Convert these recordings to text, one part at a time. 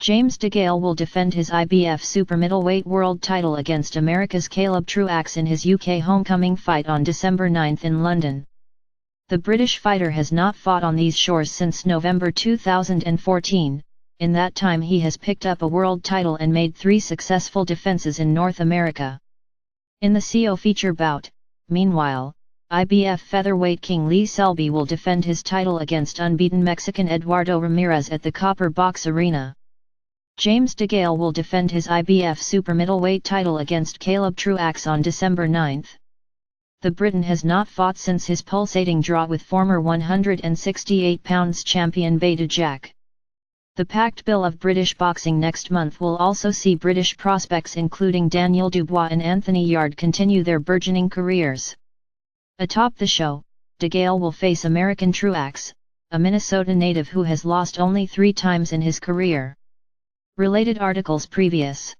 James Degale will defend his IBF super-middleweight world title against America's Caleb Truax in his UK homecoming fight on December 9 in London. The British fighter has not fought on these shores since November 2014, in that time he has picked up a world title and made 3 successful defenses in North America. In the CO feature bout, meanwhile, IBF featherweight king Lee Selby will defend his title against unbeaten Mexican Eduardo Ramirez at the Copper Box Arena. James Degale will defend his IBF super middleweight title against Caleb Truax on December 9. The Briton has not fought since his pulsating draw with former 168 pounds champion Degale. The packed bill of British boxing next month will also see British prospects including Daniel Dubois and Anthony Yarde continue their burgeoning careers. Atop the show, Degale will face American Truax, a Minnesota native who has lost only 3 times in his career. Related articles previous.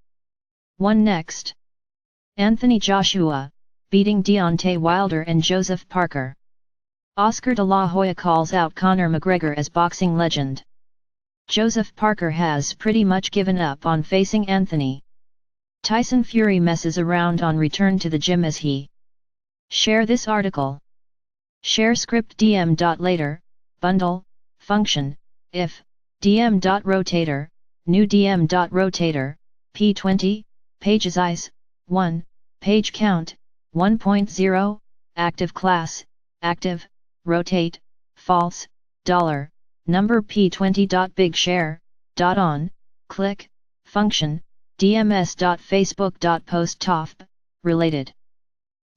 1 Next. Anthony Joshua, beating Deontay Wilder and Joseph Parker. Oscar de la Hoya calls out Conor McGregor as boxing legend. Joseph Parker has pretty much given up on facing Anthony. Tyson Fury messes around on return to the gym as he. Share this article. Share script DM.later, bundle, function, if, DM.rotator, new DM.rotator, P20, page size, 1, page count, 1.0, active class, active, rotate, false, $, number P20. Big share, on, click, function, dms.facebook.post top, related.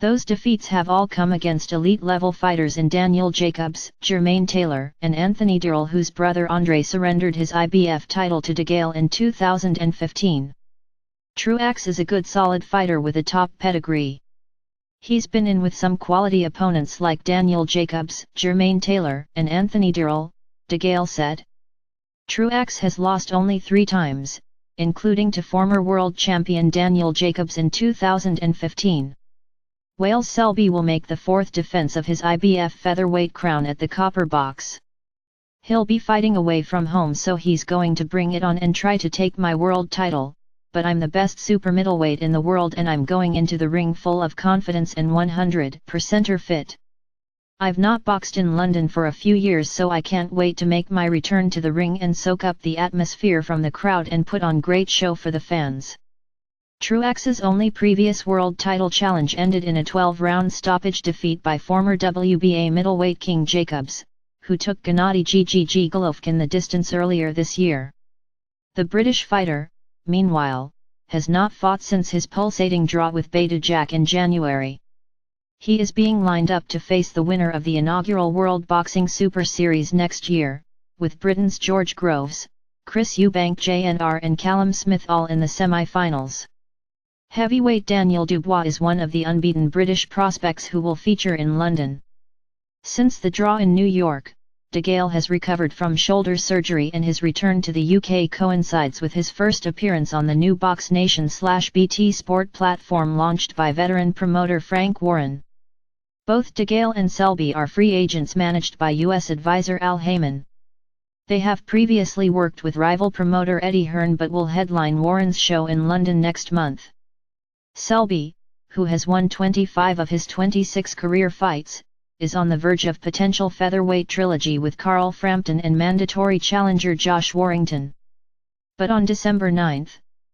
Those defeats have all come against elite-level fighters in Daniel Jacobs, Jermaine Taylor, and Anthony Degale, whose brother Andre surrendered his IBF title to Degale in 2015. Truax is a good solid fighter with a top pedigree. He's been in with some quality opponents like Daniel Jacobs, Jermaine Taylor, and Anthony Degale, Degale said. Truax has lost only 3 times, including to former world champion Daniel Jacobs in 2015. Lee Selby will make the 4th defense of his IBF featherweight crown at the Copper Box. He'll be fighting away from home, so he's going to bring it on and try to take my world title, but I'm the best super middleweight in the world and I'm going into the ring full of confidence and 100% fit. I've not boxed in London for a few years, so I can't wait to make my return to the ring and soak up the atmosphere from the crowd and put on great show for the fans. Truax's only previous world title challenge ended in a 12-round stoppage defeat by former WBA middleweight king Jacobs, who took Gennady Golovkin the distance earlier this year. The British fighter, meanwhile, has not fought since his pulsating draw with Degale in January. He is being lined up to face the winner of the inaugural World Boxing Super Series next year, with Britain's George Groves, Chris Eubank Jr. and Callum Smith all in the semi-finals. Heavyweight Daniel Dubois is one of the unbeaten British prospects who will feature in London. Since the draw in New York, Degale has recovered from shoulder surgery and his return to the UK coincides with his first appearance on the new Box Nation/BT Sport platform launched by veteran promoter Frank Warren. Both Degale and Selby are free agents managed by US advisor Al Heyman. They have previously worked with rival promoter Eddie Hearn but will headline Warren's show in London next month. Selby, who has won 25 of his 26 career fights, is on the verge of potential featherweight trilogy with Carl Frampton and mandatory challenger Josh Warrington. But on December 9,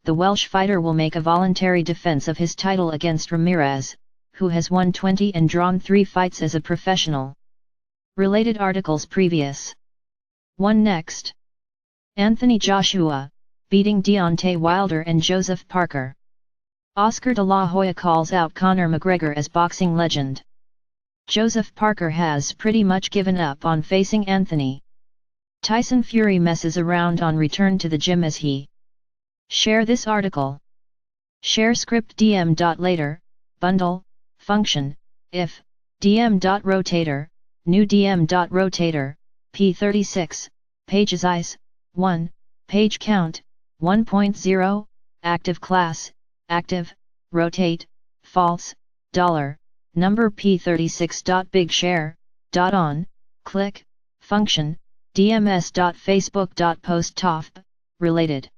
the Welsh fighter will make a voluntary defense of his title against Ramirez, who has won 20 and drawn 3 fights as a professional. Related articles previous. 1 Next. Anthony Joshua, beating Deontay Wilder and Joseph Parker. Oscar de la Hoya calls out Conor McGregor as boxing legend. Joseph Parker has pretty much given up on facing Anthony. Tyson Fury messes around on return to the gym as he. Share this article. Share script DM.later, bundle, function, if, DM.rotator, new DM.rotator, P36, page size, 1, page count, 1.0, active class, active, rotate, false, $, number P36. Big share, on, click, function, dms.facebook.post top, related.